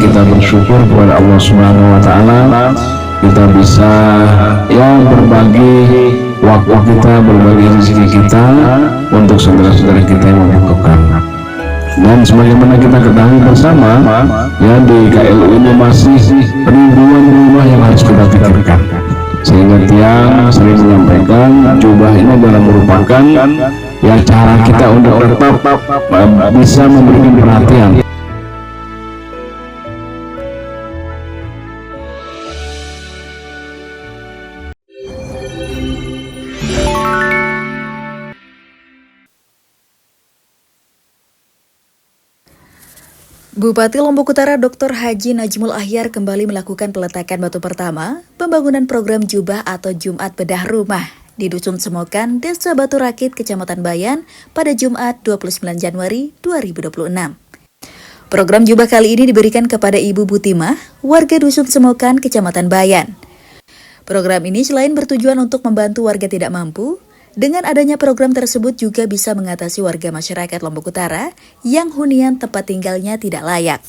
kita bersyukur kepada Allah Subhanahu wa taala, kita bisa berbagi waktu kita, berbagi rezeki kita untuk saudara-saudara kita yang membutuhkan. Dan sebagaimana kita ketahui bersama, di KLU ini masih ribuan rumah yang harus kita pikirkan. Sehingga tiang sering menyampaikan jubah ini adalah merupakan cara kita untuk tetap bisa memberikan perhatian. Bupati Lombok Utara Dr. Haji Najmul Ahyar kembali melakukan peletakan batu pertama pembangunan program Jubah atau Jumat Bedah Rumah di Dusun Semokan, Desa Batu Rakit, Kecamatan Bayan pada Jumat 29 Januari 2026. Program Jubah kali ini diberikan kepada Ibu Butimah, warga Dusun Semokan, Kecamatan Bayan. Program ini selain bertujuan untuk membantu warga tidak mampu, dengan adanya program tersebut juga bisa mengatasi warga masyarakat Lombok Utara yang hunian tempat tinggalnya tidak layak.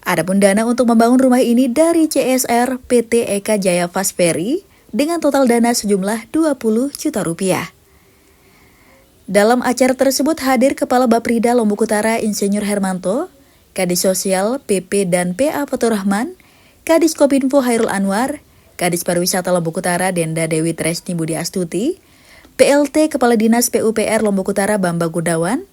Adapun dana untuk membangun rumah ini dari CSR PT Eka Jaya Fast Ferry dengan total dana sejumlah 20 juta rupiah. Dalam acara tersebut hadir Kepala Baprida Lombok Utara Insinyur Hermanto, Kadis Sosial PP dan PA Fatur Rahman, Kadis Kopinfo Hairul Anwar, Kadis Pariwisata Lombok Utara Denda Dewi Tresni Budi Astuti, PLT Kepala Dinas PUPR Lombok Utara Bambang Gudawan,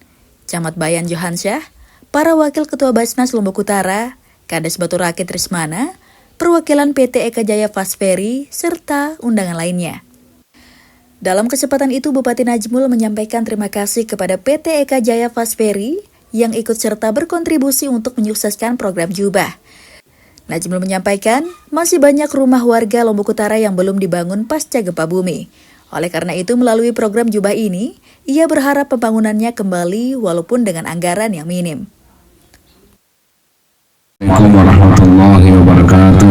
Camat Bayan Johansyah, para wakil Ketua Basnas Lombok Utara, Kades Batu Rakit Trismana, perwakilan PT Eka Jaya Fast Ferry, serta undangan lainnya. Dalam kesempatan itu, Bupati Najmul menyampaikan terima kasih kepada PT Eka Jaya Fast Ferry yang ikut serta berkontribusi untuk menyukseskan program Jubah. Najmul menyampaikan, masih banyak rumah warga Lombok Utara yang belum dibangun pasca gempa bumi. Oleh karena itu, melalui program Jubah ini, ia berharap pembangunannya kembali walaupun dengan anggaran yang minim. Assalamualaikum warahmatullahi wabarakatuh.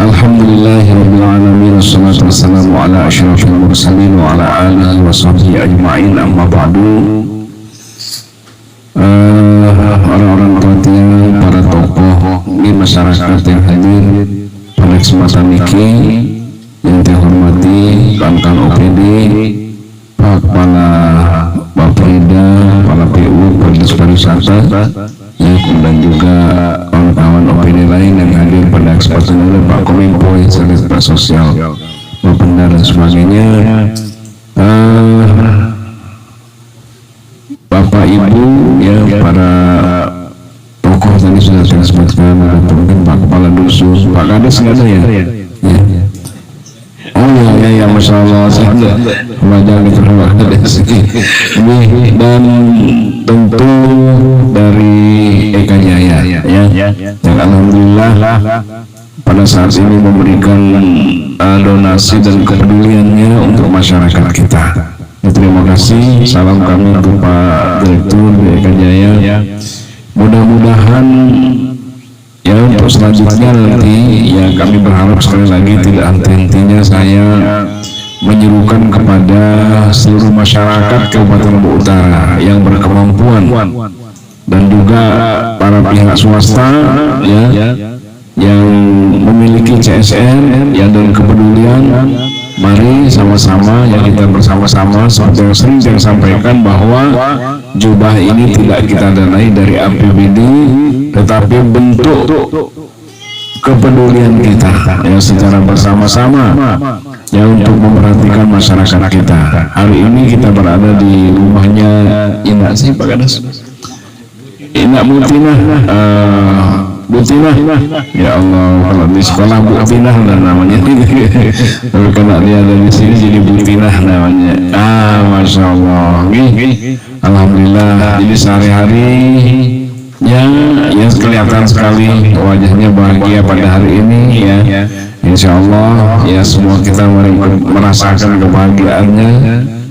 Alhamdulillahirabbil alamin, wassalatu wassalamu ala asyrafil mursalin wa ala alihi wa sahbihi ajma'in, amma ba'du. Orang-orang perhatian, para tokoh di masyarakat yang hadir pada kesempatan ini, yang saya hormati Kantor OPD, Pak Kepala Baprida, Kepala PU, Dinas Pariwisata, dan juga kawan-kawan OPD lain yang hadir pada kesempatan ini, Pak Kominfo, Pak Sosial, Pak Pendar dan sebagainya, Bapak Ibu, para tokoh tadi sudah saya sebutkan, mungkin Pak Kepala Dusun, Pak Kades nggak ada ya? Oh ya, Masya Allah, saya belajar di Pak Kades. Dan tentu dari Eka Jaya, yang alhamdulillah pada saat ini memberikan donasi dan kepeduliannya untuk masyarakat kita. Terima kasih, salam kami untuk Pak Direktur Eka Jaya. Mudah-mudahan untuk selanjutnya nanti kami berharap sekali lagi tidak henti-hentinya saya menyerukan kepada seluruh masyarakat Kabupaten Lombok Utara yang berkemampuan dan juga para pihak swasta yang memiliki CSR dan kepedulian. Mari sama-sama kita bersama-sama seperti yang sering saya sampaikan bahwa Jubah ini tidak kita danai dari APBD, tetapi bentuk kepedulian kita secara bersama-sama untuk memperhatikan masyarakat kita. Hari ini kita berada di rumahnya Inak sih Pak Kades, Inak Butinah, ya Allah, kalau di sekolah Butinah lah namanya, tapi kalau dia ada di sini jadi Butinah namanya. Masya Allah, alhamdulillah. Jadi sehari-hari kelihatan sekali wajahnya bahagia pada hari ini Insya Allah semua kita merasakan kebahagiaannya,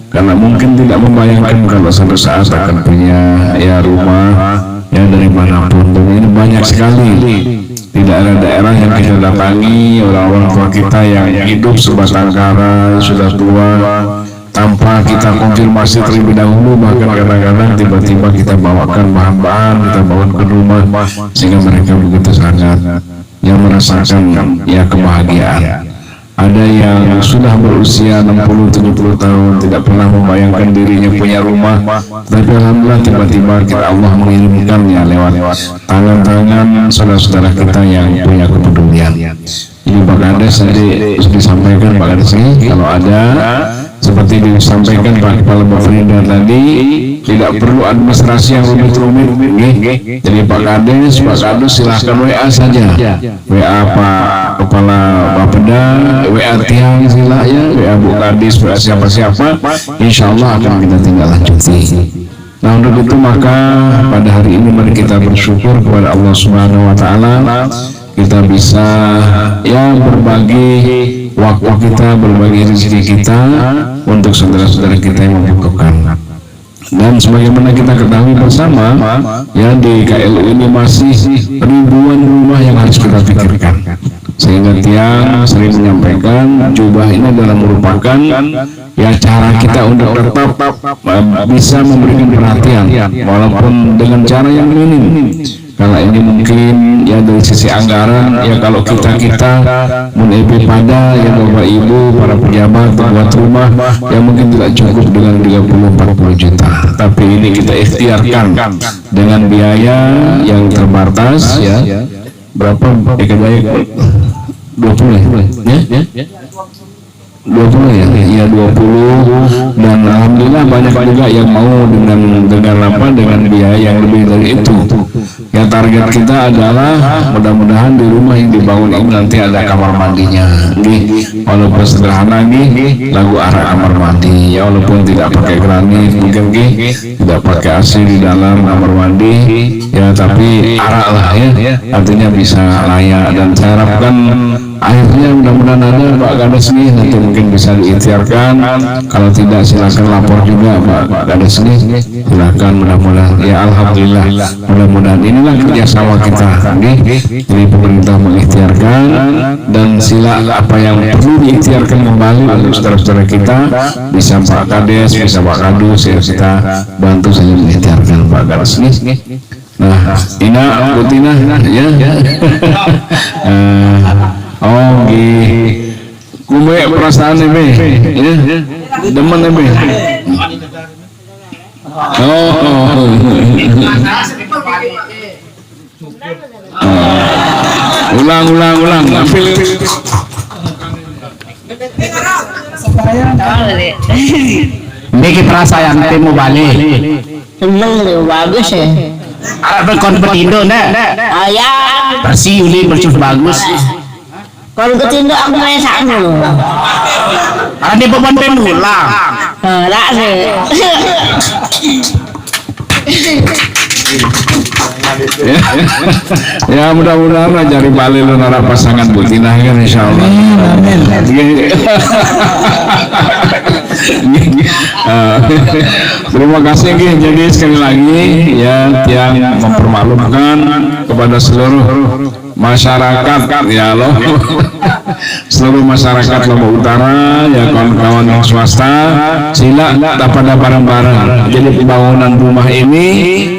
karena mungkin tidak membayangkan kalau suatu saat akan punya rumah dari manapun. Dan ini banyak sekali, tidak ada daerah yang kita datangi orang-orang tua kita yang hidup sebatang kara, sudah tua, tanpa kita konfirmasi terlebih dahulu, bahkan kadang-kadang tiba-tiba kita bawakan bahan-bahan, kita bawakan ke rumah, sehingga mereka begitu sangat yang merasakan ya kebahagiaan. Ada yang sudah berusia 60-70 tahun tidak pernah membayangkan dirinya punya rumah, tapi alhamdulillah tiba-tiba kita Allah mengirimkannya lewat tangan-tangan saudara-saudara kita yang punya kepedulian. Ini Pak Kades tadi disampaikan Pak Kades ini, kalau ada seperti disampaikan Pak Kepala Bapenda tadi, tidak perlu administrasi yang rumit-rumit. Jadi Pak Kades silahkan WA saja, WA Pak Kepala Bapenda, WA Tiang sila ya, WA Bu Kades, WA siapa-siapa, insya Allah akan kita tinggal lanjuti. Nah untuk itu maka pada hari ini mari kita bersyukur kepada Allah Subhanahu Wa Taala, kita bisa ya berbagi waktu kita, berbagi rezeki kita untuk saudara-saudara kita yang membutuhkan. Dan sebagaimana kita ketahui bersama, ya di KLU ini masih ribuan rumah yang harus kita pikirkan. Sehingga Tiang sering menyampaikan jubah ini adalah merupakan ya cara kita untuk tetap bisa memberikan perhatian walaupun dengan cara yang minim. Kalau ini mungkin ya dari sisi anggaran ya kalau kita menepi pada ya Bapak Ibu para pejabat buat rumah yang mungkin tidak cukup dengan 30-40 juta, tapi ini kita ikhtiarkan dengan biaya yang terbatas ya berapa baik 20 ya 20 ya, iya 20, dan alhamdulillah banyak juga yang mau dengan biaya yang lebih dari itu. Ya target kita adalah mudah-mudahan di rumah yang dibangun ini nanti ada kamar mandinya. Walaupun sederhana lagu arah kamar mandi, ya walaupun tidak pakai granit mungkin tidak pakai AC di dalam kamar mandi, ya tapi arah lah ya, artinya bisa layak, dan saya harapkan akhirnya mudah-mudahan ada Pak Kades nih, nanti mungkin bisa diikhtiarkan. Kalau tidak silakan lapor juga Pak Kades nih, silakan, mudah-mudahan ya alhamdulillah, mudah-mudahan inilah kerjasama kita nih. Jadi pemerintah mengikhtiarkan dan sila apa yang perlu diikhtiarkan kembali untuk saudara-saudara kita, bisa Pak Kades, bisa Pak Kadus, ya kita bantu saja mengikhtiarkan Pak Kades nih. Nah, Ina, Butina ya. Oh kume perasaan be, ya, demen be. Ulang. Bikin perasaan temu balik. Emang lebih bagus ya. Ada kompetindo nak. Ayah. Bersih uli bersih bagus. Kalau ketindo aku main sama lo. Ada beban pendulang. Lah sih. Ya mudah-mudahan cari balik lu nara pasangan Butina kan insyaallah. Amin. Terima kasih jadi sekali lagi ya yang mempermaklumkan kepada seluruh masyarakat ya loh, seluruh masyarakat Lombok Utara ya, kawan-kawan yang swasta, sila dapat bareng-bareng. Jadi pembangunan rumah ini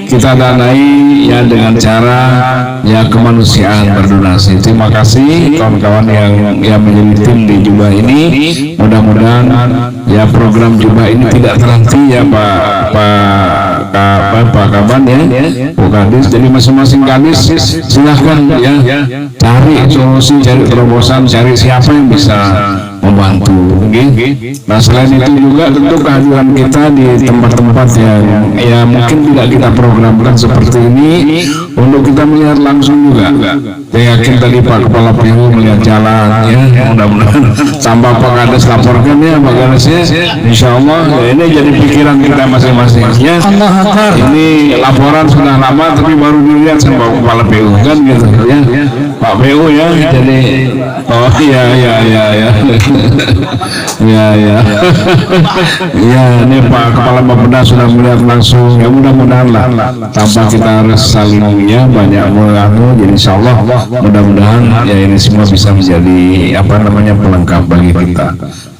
kita danai ya dengan cara ya kemanusiaan, berdonasi. Terima kasih kawan-kawan yang menjadi tim di Jubah ini. Mudah-mudahan ya program Jubah ini tidak terhenti ya Pak Kaban ya, Bu Kadis. Jadi masing-masing Kadis silahkan ya cari solusi, cari terobosan, cari siapa yang bisa membantu. Nah selain itu juga tentu kehadiran kita di tempat-tempat yang ya mungkin tidak kita programkan seperti ini untuk kita melihat langsung juga. Saya yakin tadi Pak Kepala PU melihat jalan ya, mudah-mudahan tambah Pak Kades laporkan ya Pak Kades ya, insya Allah ya, ini jadi pikiran kita masing-masing ya. Ini laporan sudah lama tapi baru dilihat sama Pak Kepala PU kan gitu ya, Pak PU ya, jadi oh iya ya ini Pak Kepala Bapeda sudah melihat langsung ya, mudah-mudahan lah tanpa kita harus saling ya banyak mengaku, jadi insya Allah mudah-mudahan ya ini semua bisa menjadi apa namanya pelengkap bagi kita.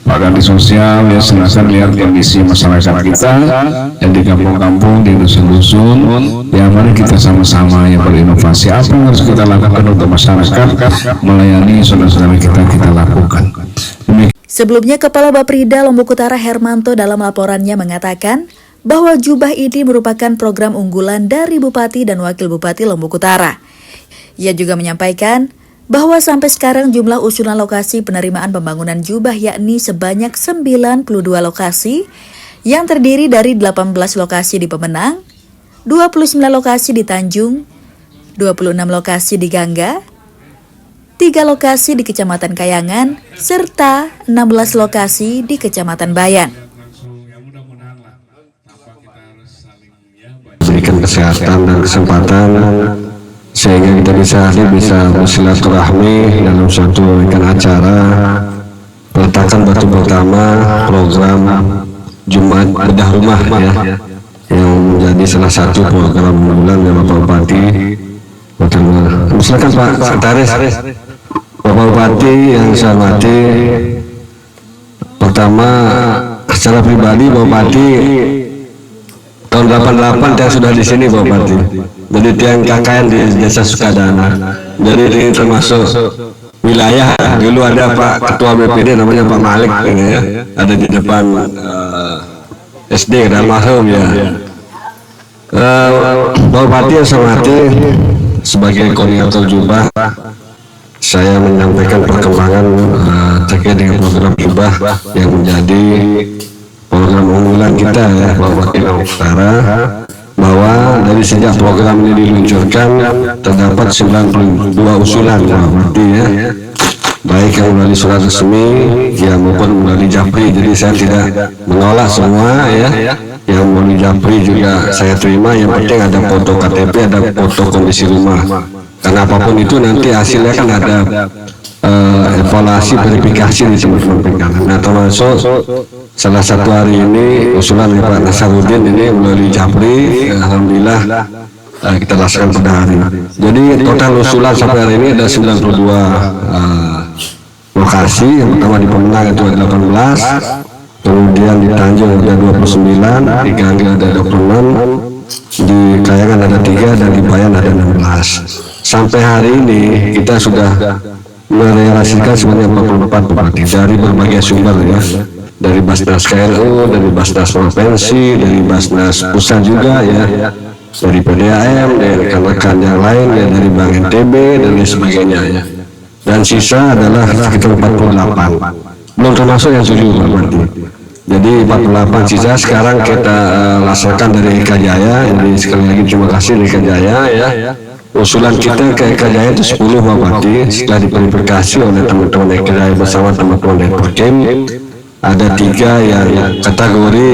Pak Kadis Sosial ya silakan lihat kondisi masyarakat kita yang di kampung-kampung, di dusun-dusun. Ya mari kita sama-sama yang berinovasi apa yang harus kita lakukan untuk masyarakat melayani saudara-saudara kita lakukan. Sebelumnya, Kepala Baprida Lombok Utara Hermanto dalam laporannya mengatakan bahwa jubah ini merupakan program unggulan dari Bupati dan Wakil Bupati Lombok Utara. Ia juga menyampaikan bahwa sampai sekarang jumlah usulan lokasi penerimaan pembangunan jubah yakni sebanyak 92 lokasi yang terdiri dari 18 lokasi di Pemenang, 29 lokasi di Tanjung, 26 lokasi di Gangga, 3 lokasi di Kecamatan Kayangan, serta 16 lokasi di Kecamatan Bayan. Berikan kesehatan dan kesempatan sehingga kita bisa bersilaturahmi dalam suatu acara peletakan batu pertama program Jumat Bedah Rumah ya, yang menjadi salah satu program unggulan dari Bapak Bupati. Silakan Pak Sekretaris. Bapak Bupati yang saya hormati, pertama secara pribadi Bapak Bupati tahun 88 yang sudah di sini Bapak Bupati. Jadi tiang KKN di Desa Sukadana. Jadi ini termasuk wilayah. Dulu ada Pak Ketua BPD namanya Pak Malik ini ya. Ada di depan SD dan almarhum ya. Bapak Bupati yang saya hormati, sebagai koordinator jubah, saya menyampaikan perkembangan terkait dengan program jubah yang menjadi program unggulan kita ya Bapak Bupati Lombok Utara, bahwa dari sejak program ini diluncurkan terdapat 92 usulan Bapak Bupati ya, baik yang melalui surat resmi ya maupun melalui Japri. Jadi saya tidak menolak semua ya, yang melalui Japri juga saya terima. Yang penting ada foto KTP, ada foto kondisi rumah, karena apapun itu nanti hasilnya kan ada evaluasi verifikasi di teman-teman pegangan. Nah termasuk salah satu hari ini usulan dari Pak Nasarudin ini melalui Japri, alhamdulillah kita laksanakan pada hari. Jadi total usulan sampai hari ini ada 92 lokasi. Yang pertama di Pemenang itu ada 18, kemudian di Tanjung ada 29, di Gangga ada 26, di Kayangan ada 3, dan di Bayan ada 16. Sampai hari ini kita sudah merealisasikan sebanyak 44 bupati dari berbagai sumber ya, dari Basnas KRU, dari Basnas Provinsi, dari Basnas Pusat juga ya, dari PDAM, dari rekan-rekan yang lain ya, dari Bank NTB dan lain sebagainya ya. Dan sisa adalah sekitar 48, belum termasuk yang jujur berarti. Jadi 48 sisa sekarang kita laksanakan dari Eka Jaya. Jadi sekali lagi terima kasih dari Eka Jaya ya. Usulan kita ke Eka Jaya itu 10 Bupati. Setelah diverifikasi oleh teman-teman Eka Jaya bersama teman-teman dari Perkim, ada 3 yang kategori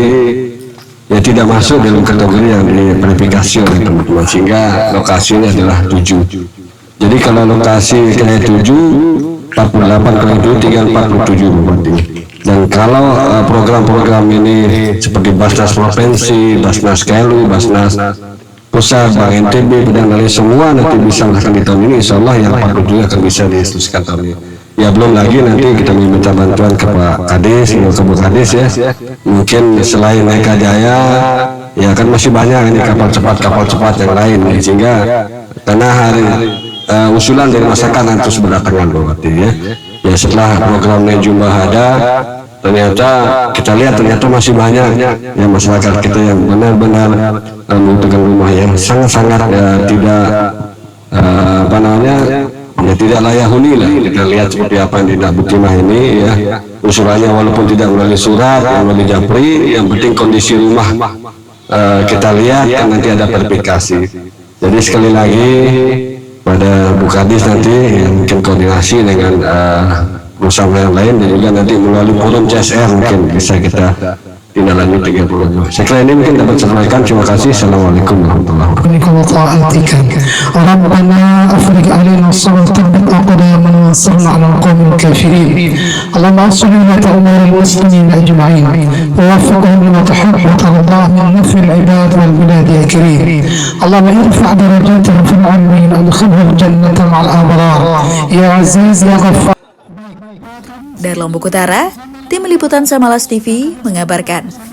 yang tidak masuk dalam kategori yang diverifikasi oleh teman-teman, sehingga lokasinya adalah 7. Jadi kalau lokasi kena 7, 48 kali 2 tinggal 47 Bupati. Dan kalau program-program ini seperti Basnas Provinsi, Basnas KLU, Basnas Pusat, Bank NTB, dan lain semua nanti bisa melakukan di tahun ini, insya Allah yang 47 akan bisa diinstruksikan tahun ini. Ya belum lagi nanti kita meminta bantuan ke Pak Kadis, ke Bu Kadis ya. Mungkin selain Eka Jaya, ya kan masih banyak ini kapal cepat yang lain ya. Sehingga karena hari usulan dari masyarakat terus berdatangan berarti ya. Ya setelah programnya jumlah ada, ternyata kita lihat ternyata masih banyak ya masyarakat kita yang benar-benar membutuhkan rumah yang sangat-sangat tidak apa namanya ya tidak layak huni lah. Kita lihat seperti apa yang tidak Butimah ini ya, usulannya walaupun tidak melalui surat, melalui Japri, yang penting kondisi rumah kita lihat kan nanti ada verifikasi. Jadi sekali lagi pada Bu Kadis nanti yang mungkin koordinasi dengan perusahaan yang lain, dan juga nanti melalui forum CSR mungkin bisa kita tindak lanjut 32. Saya kira ini mungkin dapat saya sampaikan. Terima kasih. Assalamualaikum warahmatullahi wabarakatuh. ربنا أفرج علينا الصبر وثبت أقدامنا وانصرنا على القوم الكافرين. اللهم أصلح ولاة أمور المسلمين أجمعين ووفقهم لما تحب وترضاه من نفع العباد والبلاد يا كريم. اللهم ارفع درجاتهم في العالمين وادخلهم الجنة مع الأبرار يا عزيز يا غفار. Dari Lombok Utara, Tim Liputan Samalas TV mengabarkan.